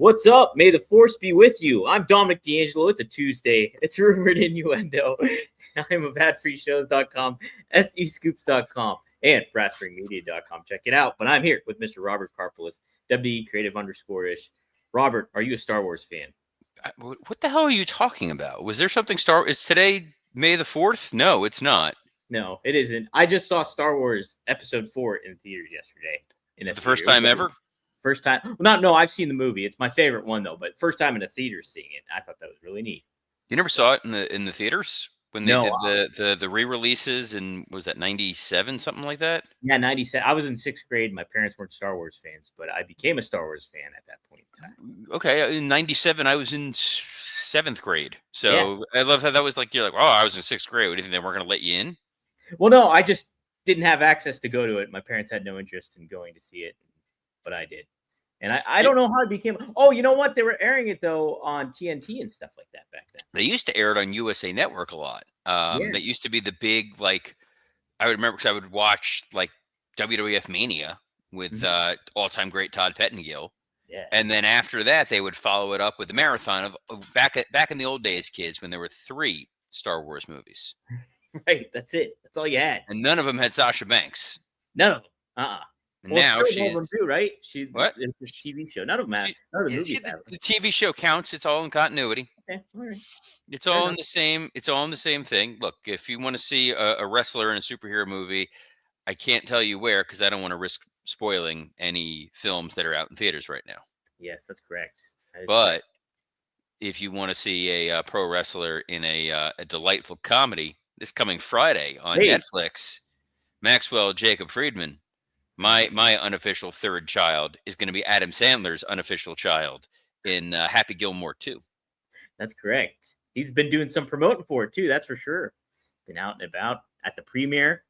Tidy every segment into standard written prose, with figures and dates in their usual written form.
What's up? May the force be with you. I'm Dominic D'Angelo. It's a Tuesday. It's rumored innuendo. I'm of adfreeshows.com, SEScoops.com, and brassringmedia.com. Check it out. But I'm here with Mr. Robert Karpelis, WE Creative _ish. Robert, are you a Star Wars fan? What the hell are you talking about? Was there something Is today May the 4th? No, it's not. No, it isn't. I just saw Star Wars Episode 4 in theaters yesterday. For the first time ever? First time. Well, no, I've seen the movie. It's my favorite one, though. But first time in a theater seeing it. I thought that was really neat. You never saw it in the theaters when they did the re-releases in, was that 97, something like that? Yeah, 97. I was in 6th grade. My parents weren't Star Wars fans, but I became a Star Wars fan at that point in time. Okay, in 97, I was in 7th grade. So yeah. I love how that was like, you're like, oh, I was in 6th grade. What do you think, they weren't going to let you in? Well, no, I just didn't have access to go to it. My parents had no interest in going to see it, but I did. And I don't know how it became. Oh, you know what? They were airing it, though, on TNT and stuff like that back then. They used to air it on USA Network a lot. That used to be the big, like, I would remember because I would watch, like, WWF Mania with all-time great Todd Pettengill. Yeah. And then after that, they would follow it up with the marathon of back in the old days, kids, when there were 3 Star Wars movies. Right. That's it. That's all you had. And none of them had Sasha Banks. None of them. And well, now she's them too, right? What? It's a TV show. None of them have. None of the movies have. The TV show counts. It's all in continuity. Okay, all right. It's all in the same. It's all in the same thing. Look, if you want to see a wrestler in a superhero movie, I can't tell you where because I don't want to risk spoiling any films that are out in theaters right now. Yes, that's correct. But if you want to see a pro wrestler in a delightful comedy this coming Friday on Netflix, Maxwell Jacob Friedman. My unofficial third child is going to be Adam Sandler's unofficial child in Happy Gilmore 2. That's correct. He's been doing some promoting for it, too. That's for sure. Been out and about at the premiere.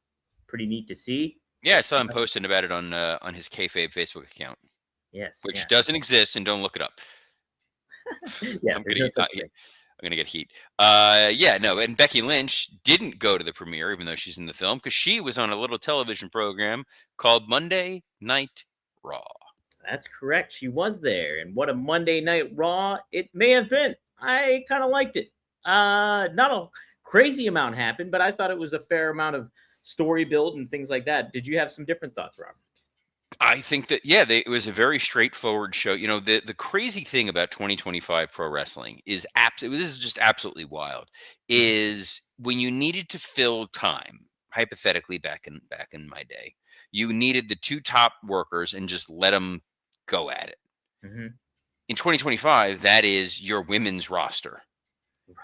Pretty neat to see. Yeah, I saw him posting about it on his kayfabe Facebook account. Yes. Which doesn't exist, and don't look it up. Yeah, I'm going to get heat. And Becky Lynch didn't go to the premiere, even though she's in the film, because she was on a little television program called Monday Night Raw. That's correct. She was there. And what a Monday Night Raw it may have been. I kind of liked it. Not a crazy amount happened, but I thought it was a fair amount of story build and things like that. Did you have some different thoughts, Robert? I think that, it was a very straightforward show. You know, the crazy thing about 2025 pro wrestling is this is just absolutely wild, is when you needed to fill time, hypothetically back in my day, you needed the 2 top workers and just let them go at it. Mm-hmm. In 2025, that is your women's roster. Right.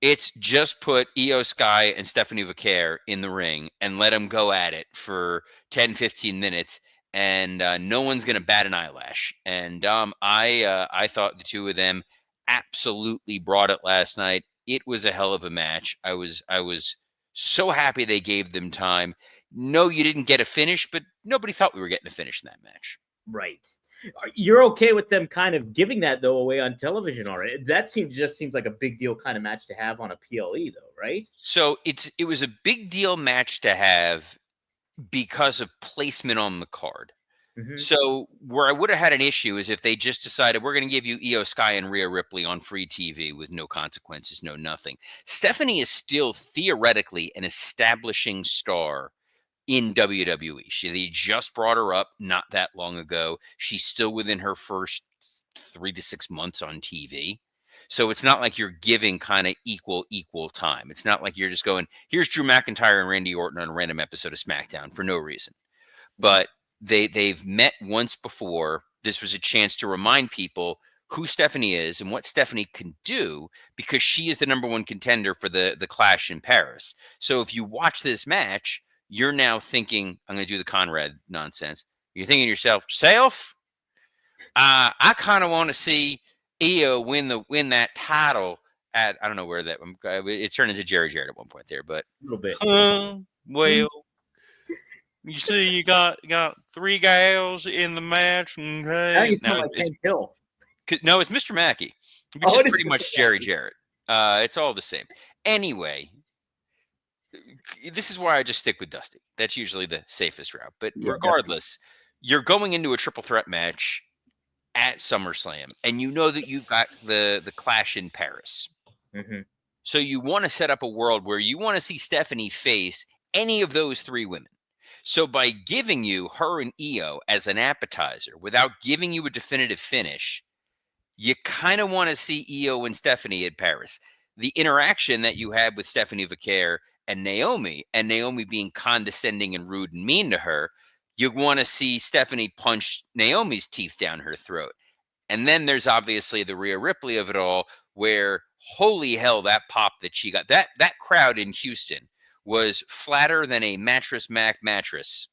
It's just put Io Sky and Stephanie Vaquer in the ring and let them go at it for 10, 15 minutes. And no one's going to bat an eyelash. And I thought the 2 of them absolutely brought it last night. It was a hell of a match. I was so happy they gave them time. No, you didn't get a finish, but nobody thought we were getting a finish in that match. Right. You're okay with them kind of giving that, though, away on television already? That just seems like a big deal kind of match to have on a PLE, though, right? So it was a big deal match to have because of placement on the card. Mm-hmm. So where I would have had an issue is if they just decided we're going to give you Io Sky and Rhea Ripley on free TV with no consequences, no nothing. Stephanie is still theoretically an establishing star in WWE. They just brought her up not that long ago. She's still within her first 3 to 6 months on TV. So it's not like you're giving kind of equal time. It's not like you're just going, here's Drew McIntyre and Randy Orton on a random episode of SmackDown for no reason. But they've met once before. This was a chance to remind people who Stephanie is and what Stephanie can do, because she is the number 1 contender for the Clash in Paris. So if you watch this match, you're now thinking, I'm going to do the Conrad nonsense. You're thinking to yourself, I kind of want to see Io win that title at, I don't know where that it turned into Jerry Jarrett at one point there, but a little bit. Well, you see, you got 3 gals in the match. And now you sound like Hank Hill. No, it's Mr. Mackey, which is pretty much Jerry Jarrett. It's all the same. Anyway, this is why I just stick with Dusty. That's usually the safest route. But regardless, you're going into a triple threat match. at SummerSlam, and you know that you've got the clash in Paris. Mm-hmm. So you want to set up a world where you want to see Stephanie face any of those three women. So by giving you her and Io as an appetizer without giving you a definitive finish, you kind of want to see Io and Stephanie at Paris. The interaction that you had with Stephanie Vicaire and Naomi being condescending and rude and mean to her, you want to see Stephanie punch Naomi's teeth down her throat. And then there's obviously the Rhea Ripley of it all, where holy hell, that pop that she got, that crowd in Houston was flatter than a Mattress Mac mattress.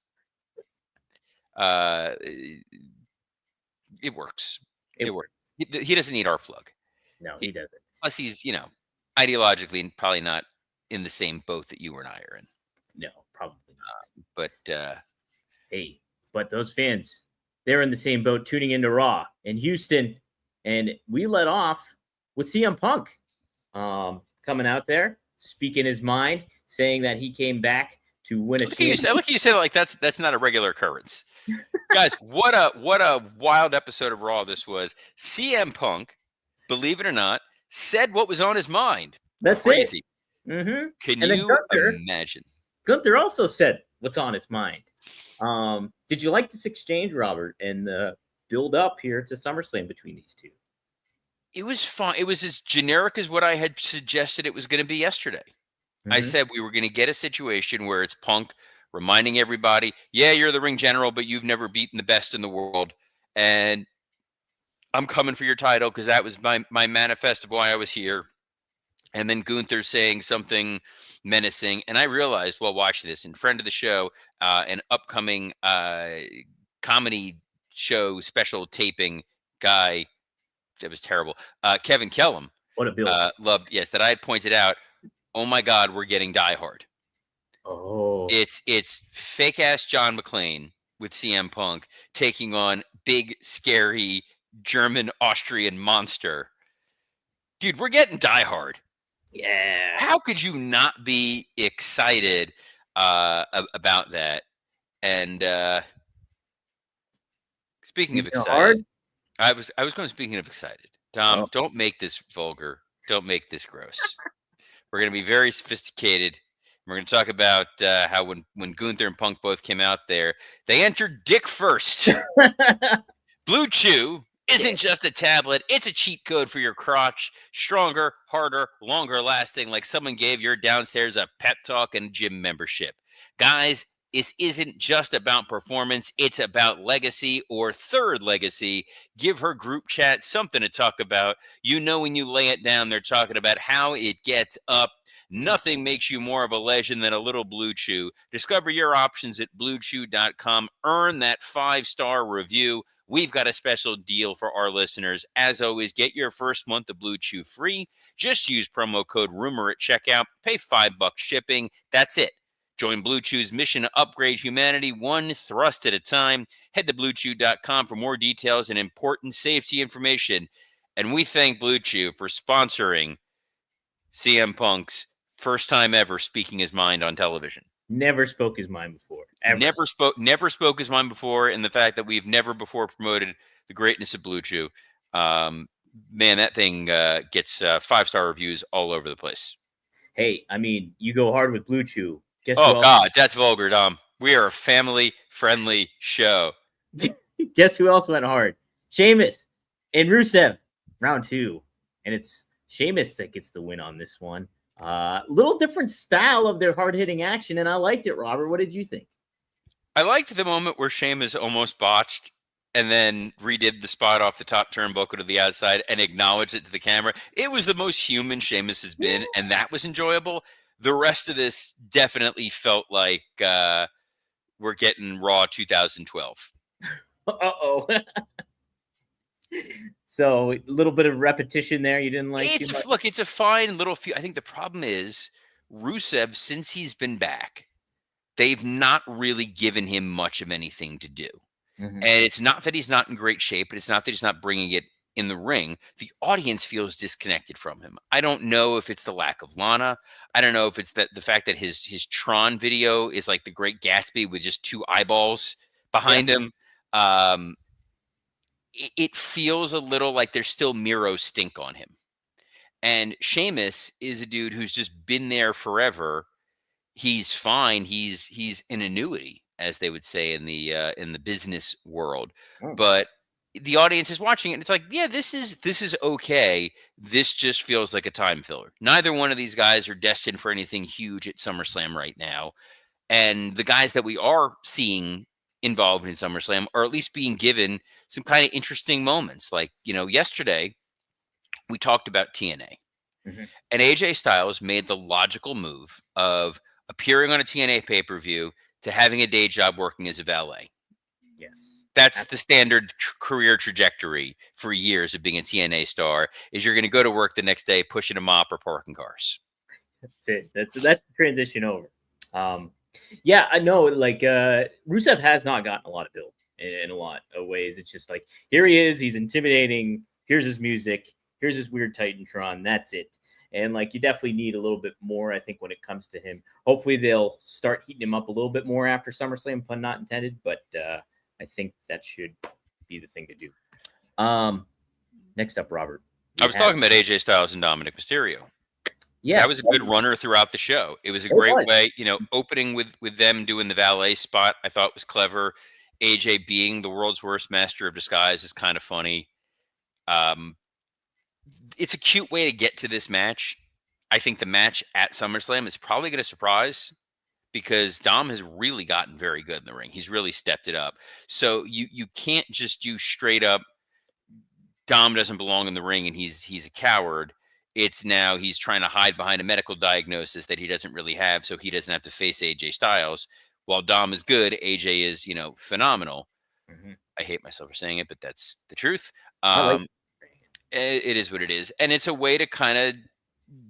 It works. It works. He doesn't need our plug. No, he doesn't. Plus, he's, ideologically probably not in the same boat that you and I are in. No, probably not. But hey, but those fans, they're in the same boat tuning into Raw in Houston. And we let off with CM Punk coming out there, speaking his mind, saying that he came back to win a championship. Look at you say like that's not a regular occurrence. Guys, what a wild episode of Raw this was. CM Punk, believe it or not, said what was on his mind. That's crazy. Mm-hmm. Can you imagine? Gunther also said what's on his mind. Did you like this exchange, Robert, and the build up here to SummerSlam between these two? It was fun. It was as generic as what I had suggested it was going to be yesterday. Mm-hmm. I said we were going to get a situation where it's Punk reminding everybody, yeah, you're the ring general, but you've never beaten the best in the world. And I'm coming for your title because that was my manifest of why I was here. And then Gunther saying something menacing. And I realized, well, watch this. In friend of the show, an upcoming comedy show special taping guy, that was terrible. Kevin Kellum. What a build. Loved, yes, that I had pointed out. Oh my God, we're getting Die Hard. Oh. It's fake ass John McClane with CM Punk taking on big, scary German Austrian monster. Dude, we're getting Die Hard. Yeah. How could you not be excited about that? And speaking of excited, I was going speaking of excited. Tom, Don't make this vulgar. Don't make this gross. We're going to be very sophisticated. We're going to talk about how when Gunther and Punk both came out there, they entered dick first. Blue Chew isn't just a tablet. It's a cheat code for your crotch. Stronger, harder, longer lasting, like someone gave your downstairs a pep talk and gym membership. Guys, this isn't just about performance. It's about legacy or third legacy. Give her group chat something to talk about. You know when you lay it down, they're talking about how it gets up. Nothing makes you more of a legend than a little Blue Chew. Discover your options at BlueChew.com. Earn that 5-star review. We've got a special deal for our listeners. As always, get your first month of Blue Chew free. Just use promo code RUMOR at checkout. Pay $5 shipping. That's it. Join Blue Chew's mission to upgrade humanity one thrust at a time. Head to BlueChew.com for more details and important safety information. And we thank Blue Chew for sponsoring CM Punk's first time ever speaking his mind on television. Never spoke his mind before. Ever. Never spoke his mind before, and the fact that we've never before promoted the greatness of Blue Chew. Man, that thing gets 5-star reviews all over the place. Hey, I mean, you go hard with Blue Chew. God, that's vulgar, Dom. We are a family-friendly show. Guess who else went hard? Sheamus and Rusev, round 2. And it's Sheamus that gets the win on this one. Little different style of their hard-hitting action, and I liked it, Robert. What did you think? I liked the moment where Sheamus almost botched and then redid the spot off the top turnbuckle to the outside and acknowledged it to the camera. It was the most human Sheamus has been, and that was enjoyable. The rest of this definitely felt like we're getting Raw 2012. Uh-oh. So a little bit of repetition there. You didn't like it? Look, it's a fine little few. I think the problem is Rusev, since he's been back, they've not really given him much of anything to do. Mm-hmm. And it's not that he's not in great shape, but it's not that he's not bringing it in the ring. The audience feels disconnected from him. I don't know if it's the lack of Lana. I don't know if it's the fact that his Tron video is like the Great Gatsby with just 2 eyeballs behind him. it feels a little like there's still Miro stink on him. And Sheamus is a dude who's just been there forever. He's fine. He's an annuity, as they would say in the business world. Oh. But the audience is watching it, and it's like, yeah, this is okay. This just feels like a time filler. Neither one of these guys are destined for anything huge at SummerSlam right now. And the guys that we are seeing involved in SummerSlam are at least being given some kind of interesting moments. Like, yesterday we talked about TNA. Mm-hmm. And AJ Styles made the logical move of appearing on a TNA pay-per-view to having a day job working as a valet. Yes. That's the standard career trajectory for years of being a TNA star, is you're going to go to work the next day pushing a mop or parking cars. That's it. That's the transition over. Yeah, I know. Like Rusev has not gotten a lot of build in a lot of ways. It's just like, here he is. He's intimidating. Here's his music. Here's his weird Titantron. That's it. And like, you definitely need a little bit more, I think, when it comes to him. Hopefully they'll start heating him up a little bit more after SummerSlam, pun not intended. But I think that should be the thing to do. Next up, Robert. I was talking about AJ Styles and Dominic Mysterio. Yeah, that was a good runner throughout the show. It was a great way, opening with them doing the valet spot. I thought was clever. AJ being the world's worst master of disguise is kind of funny. It's a cute way to get to this match. I think the match at SummerSlam is probably going to surprise, because Dom has really gotten very good in the ring. He's really stepped it up. So you can't just do straight up Dom doesn't belong in the ring and he's a coward. It's now he's trying to hide behind a medical diagnosis that he doesn't really have, so he doesn't have to face AJ Styles. While Dom is good, AJ is, phenomenal. Mm-hmm. I hate myself for saying it, but that's the truth. It is what it is. And it's a way to kind of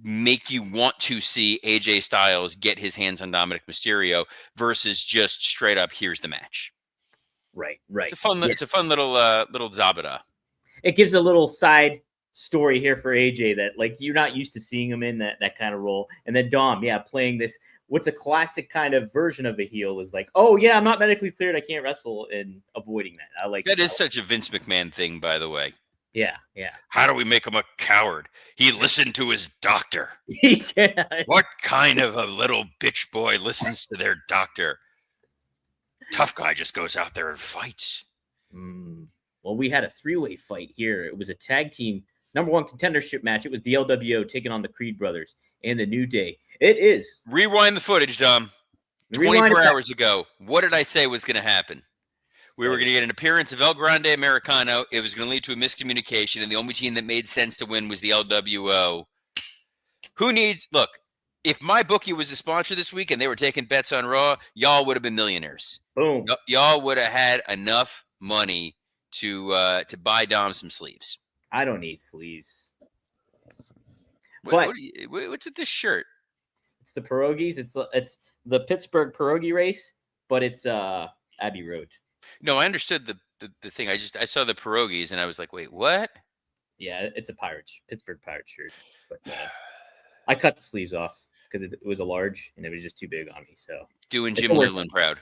make you want to see AJ Styles get his hands on Dominic Mysterio versus just straight up, here's the match. Right. It's a fun, It's a fun little zabada. It gives a little side story here for AJ that, like, you're not used to seeing him in that kind of role. And then Dom, playing this, what's a classic kind of version of a heel, is like, oh yeah, I'm not medically cleared, I can't wrestle, and avoiding that. I like that. Is such a Vince McMahon thing, by the way. Yeah. How do we make him a coward? He listened to his doctor. Yeah. What kind of a little bitch boy listens to their doctor? Tough guy just goes out there and fights. Well, we had a 3-way fight here. It was a tag team #1 contendership match. It was the LWO taking on the Creed brothers and the New Day. It is. Rewind the footage, Dom. 24 hours ago, what did I say was going to happen? We were going to get an appearance of El Grande Americano. It was going to lead to a miscommunication, and the only team that made sense to win was the LWO. Look, if my bookie was a sponsor this week and they were taking bets on Raw, y'all would have been millionaires. Boom. Y'all would have had enough money to buy Dom some sleeves. I don't need sleeves. What's with this shirt? It's the pierogies. It's the Pittsburgh pierogi race, but it's Abbey Road. No, I understood the thing. I saw the pierogies and I was like, wait, what? Yeah, it's a Pittsburgh Pirates shirt. But I cut the sleeves off because it was a large and it was just too big on me. So doing Jim Leland proud.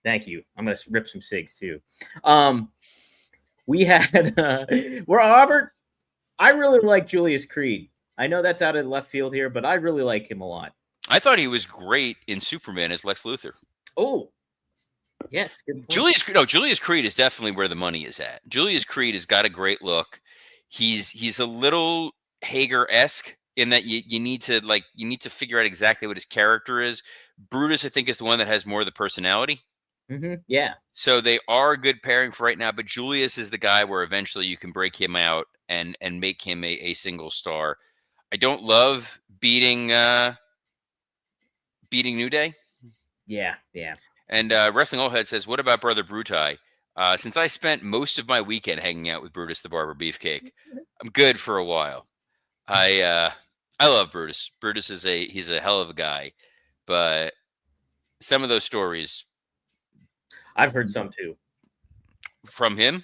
Thank you. I'm gonna rip some cigs too. We had Robert. I really like Julius Creed. I know that's out of left field here, but I really like him a lot. I thought he was great in Superman as Lex Luthor. Oh, yes. Good point. Julius Creed is definitely where the money is at. Julius Creed has got a great look. He's a little Hager-esque in that you need to figure out exactly what his character is. Brutus, I think, is the one that has more of the personality. Mm-hmm. Yeah. So they are a good pairing for right now, but Julius is the guy where eventually you can break him out and make him a single star. I don't love beating New Day. Yeah. And Wrestling Old Head says, what about Brother Brutai? Since I spent most of my weekend hanging out with Brutus the Barber Beefcake, I'm good for a while. I love Brutus. Brutus he's a hell of a guy, but some of those stories, I've heard some too. From him?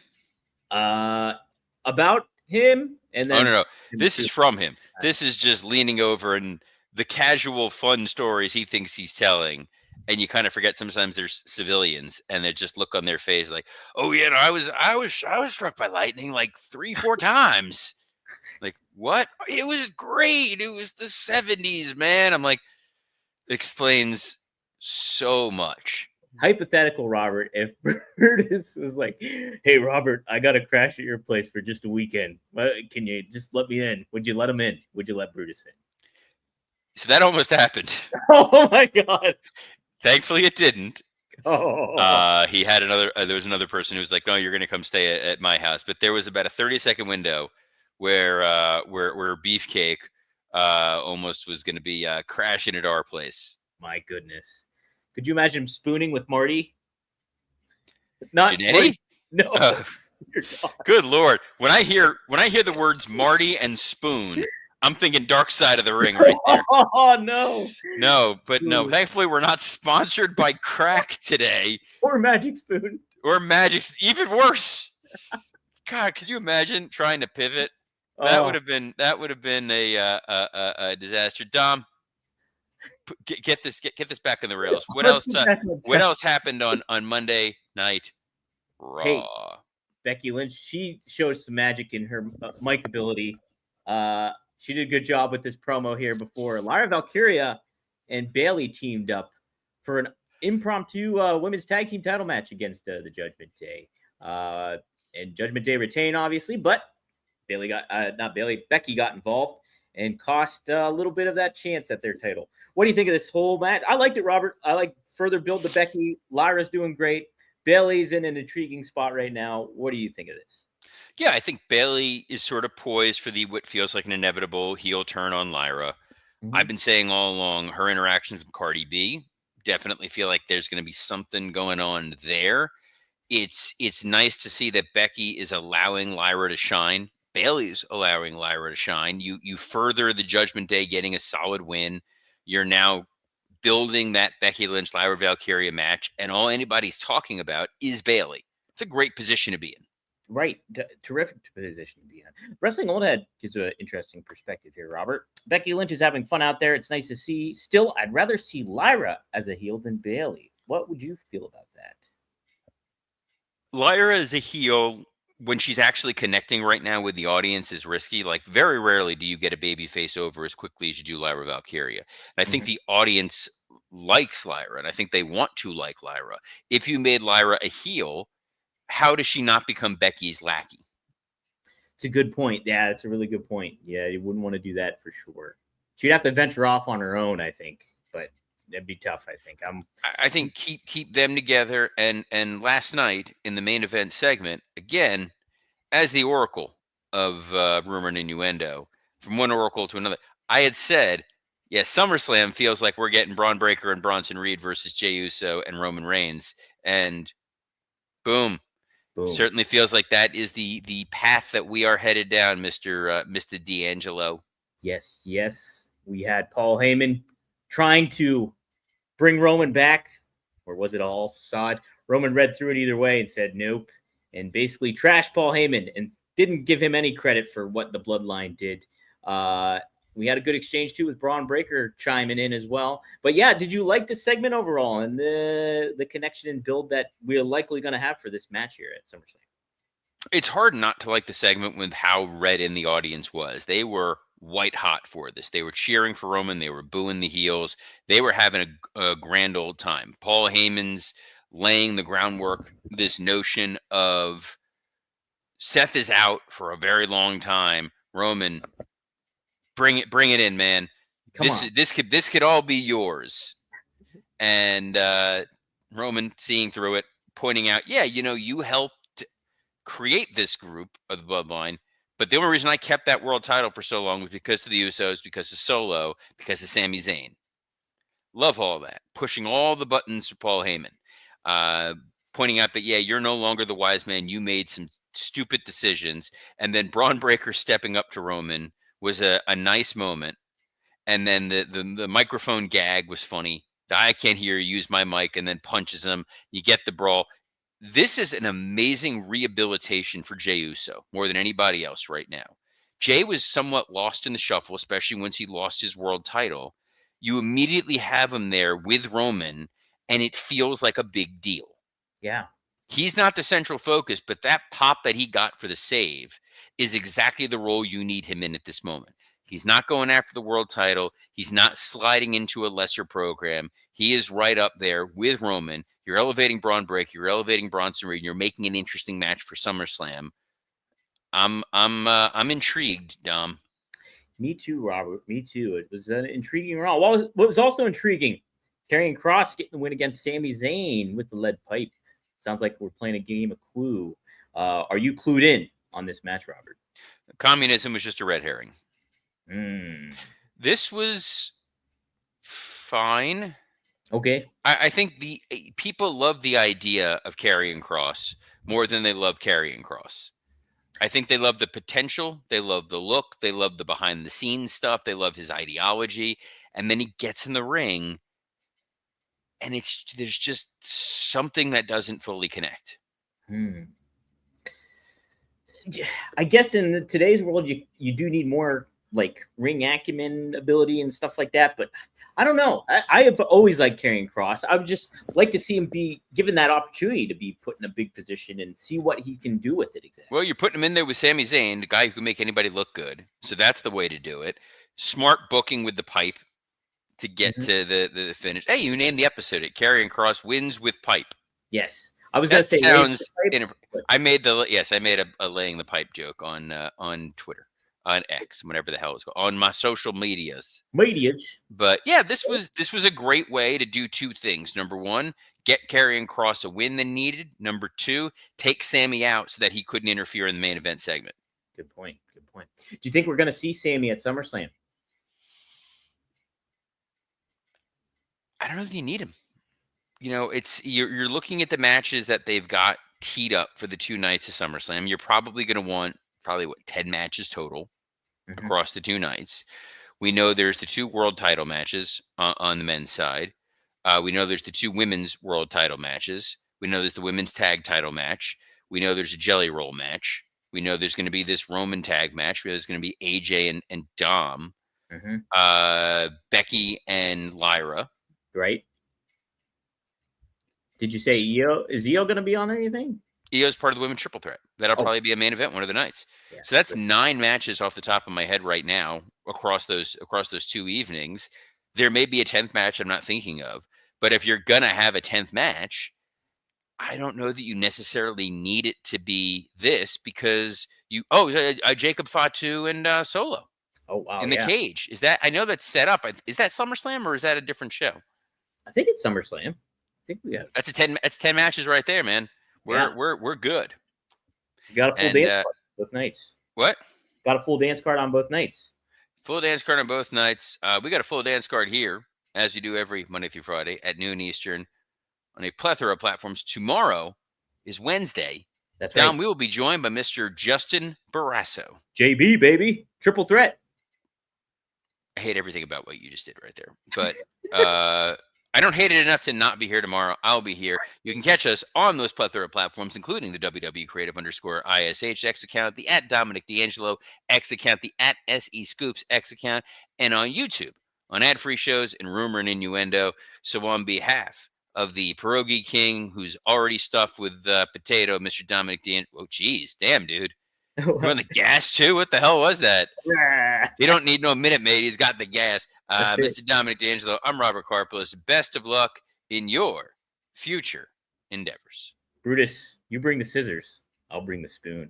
About him? And then no. This is from him. This is just leaning over and the casual fun stories he thinks he's telling. and you kind of forget sometimes there's civilians and they just look on their face like, oh yeah, no, I was struck by lightning like 3-4 times. Like, what? It was great. It was the 70s, man. I'm like, explains so much. Hypothetical, Robert, if Brutus was like, hey, Robert, I got to crash at your place for just a weekend. Can you just let me in? Would you let him in? Would you let Brutus in? So that almost happened. Oh, my God. Thankfully, it didn't. Oh, He had another. There was another person who was like, "No, you're going to come stay at my house." But there was about a 30-second window where Beefcake almost was going to be crashing at our place. my goodness. Could you imagine him spooning with Marty? Not Jannetty? Marty. No. Good Lord. When I hear the words Marty and Spoon, I'm thinking Dark Side of the Ring right there. Oh, no. No, but no. Thankfully, we're not sponsored by crack today. Or Magic Spoon. Or Magic's. Even worse. God, could you imagine trying to pivot? That would have been a disaster. Dom, get this back on the rails. What else? What else happened on Monday night? Raw. Hey, Becky Lynch, she showed some magic in her mic ability. She did a good job with this promo here before. Lyra Valkyria and Bayley teamed up for an impromptu women's tag team title match against the Judgment Day. And Judgment Day retained, obviously, but Becky got involved and cost a little bit of that chance at their title. What do you think of this whole match? I liked it, Robert. I like further build to Becky. Lyra's doing great. Bayley's in an intriguing spot right now. What do you think of this? Yeah, I think Bayley is sort of poised for what feels like an inevitable heel turn on Lyra. Mm-hmm. I've been saying all along her interactions with Cardi B definitely feel like there's going to be something going on there. It's nice to see that Becky is allowing Lyra to shine. Bayley's allowing Lyra to shine. You further the Judgment Day getting a solid win. You're now building that Becky Lynch Lyra Valkyria match, and all anybody's talking about is Bayley. It's a great position to be in. Right. Terrific position to be in. Wrestling Old Head gives an interesting perspective here, Robert. Becky Lynch is having fun out there. It's nice to see. Still, I'd rather see Lyra as a heel than Bayley. What would you feel about that? Lyra as a heel, when she's actually connecting right now with the audience, is risky. Like, very rarely do you get a baby face over as quickly as you do Lyra Valkyria. And I think the audience likes Lyra, and I think they want to like Lyra. If you made Lyra a heel, how does she not become Becky's lackey? It's a good point. Yeah, it's a really good point. Yeah, you wouldn't want to do that for sure. She'd have to venture off on her own, I think, but that'd be tough, I think. I think keep them together. And last night in the main event segment, again, as the oracle of rumor and innuendo, from one oracle to another, I had said, yeah, SummerSlam feels like we're getting Braun Breaker and Bronson Reed versus Jey Uso and Roman Reigns, and boom. Certainly feels like that is the path that we are headed down, Mr. D'Angelo. Yes. We had Paul Heyman trying to bring Roman back, or was it all facade? Roman read through it either way and said nope, and basically trashed Paul Heyman and didn't give him any credit for what the Bloodline did. We had a good exchange too with Braun Breaker chiming in as well. But yeah, did you like the segment overall and the connection and build that we're likely going to have for this match here at SummerSlam? It's hard not to like the segment with how read in the audience was. They were white hot for this. They were cheering for Roman. They were booing the heels. They were having a grand old time. Paul Heyman's laying the groundwork, this notion of Seth is out for a very long time. Roman, bring it in, man. This could all be yours. And Roman seeing through it, pointing out, yeah, you helped create this group of the Bloodline, but the only reason I kept that world title for so long was because of the Usos, because of Solo, because of Sami Zayn. Love all that. Pushing all the buttons for Paul Heyman. Pointing out that, yeah, you're no longer the wise man. You made some stupid decisions. And then Braun Breaker stepping up to Roman was a nice moment. And then the microphone gag was funny. I can't hear you, use my mic, and then punches him. You get the brawl. This is an amazing rehabilitation for Jey Uso, more than anybody else right now. Jey was somewhat lost in the shuffle, especially once he lost his world title. You immediately have him there with Roman, and it feels like a big deal. Yeah. He's not the central focus, but that pop that he got for the save is exactly the role you need him in at this moment. He's not going after the world title. He's not sliding into a lesser program. He is right up there with Roman. You're elevating Braun Breaker. You're elevating Bronson Reed. You're making an interesting match for SummerSlam. I'm intrigued, Dom. Me too, Robert. Me too. It was an intriguing round. What was also intriguing, Karrion Kross getting the win against Sami Zayn with the lead pipe. Sounds like we're playing a game of Clue. Are you clued in on this match, Robert? Communism was just a red herring. This was fine. Okay. I think the people love the idea of Karrion Kross more than they love Karrion Kross. I think they love the potential. They love the look. They love the behind the scenes stuff. They love his ideology. And then he gets in the ring, and there's just something that doesn't fully connect. I guess in today's world, you do need more like ring acumen ability and stuff like that. But I don't know. I have always liked Karrion Kross. I would just like to see him be given that opportunity to be put in a big position and see what he can do with it exactly. Well, you're putting him in there with Sami Zayn, the guy who can make anybody look good. So that's the way to do it. Smart booking with the pipe to get to the finish. Hey, you named the episode. Karrion Kross wins with pipe. Yes. I was going to say, I made a laying the pipe joke on Twitter, on X, whatever the hell it's called, on my social medias. But yeah, this was a great way to do two things. Number one, get Karrion Kross a win that needed. Number two, take Sami out so that he couldn't interfere in the main event segment. Good point. Good point. Do you think we're going to see Sami at SummerSlam? I don't know if you need him. You know, you're looking at the matches that they've got teed up for the 2 nights of SummerSlam. You're probably going to want 10 matches total across the 2 nights. We know there's the 2 world title matches on the men's side. We know there's the 2 women's world title matches. We know there's the women's tag title match. We know there's a jelly roll match. We know there's going to be this Roman tag match. There's going to be AJ and Dom, Becky and Lyra. Right. Did you say Io? Is Io going to be on anything? Io's part of the women's triple threat. That'll probably be a main event one of the nights. Yeah, so that's 9 matches off the top of my head right now across those 2 evenings. There may be a 10th match I'm not thinking of, but if you're gonna have a 10th match, I don't know that you necessarily need it to be this because Jacob Fatu and Solo. Oh wow! In the cage. Is that? I know that's set up. Is that SummerSlam or is that a different show? I think it's SummerSlam. I think we have. That's 10 matches right there, man. We're good. You got a full dance card both nights. What? Got a full dance card on both nights. Full dance card on both nights. We got a full dance card here, as you do every Monday through Friday at noon Eastern on a plethora of platforms. Tomorrow is Wednesday. That's Dom, right. we will be joined by Mr. Justin Barrasso. JB, baby. Triple threat. I hate everything about what you just did right there. But I don't hate it enough to not be here tomorrow. I'll be here. You can catch us on those plethora of platforms, including the WW Creative _ISH X account, the @Dominic D'Angelo X account, the @SE Scoops X account, and on YouTube on ad-free shows and Rumor and Innuendo. So on behalf of the Pierogi King, who's already stuffed with potato, Mr. Dominic D'Angelo. Oh, geez. Damn, dude. You're on the gas, too? What the hell was that? You don't need no Minute Maid. He's got the gas. Mr. Dominic D'Angelo, I'm Robert Karpelis. Best of luck in your future endeavors. Brutus, you bring the scissors. I'll bring the spoon.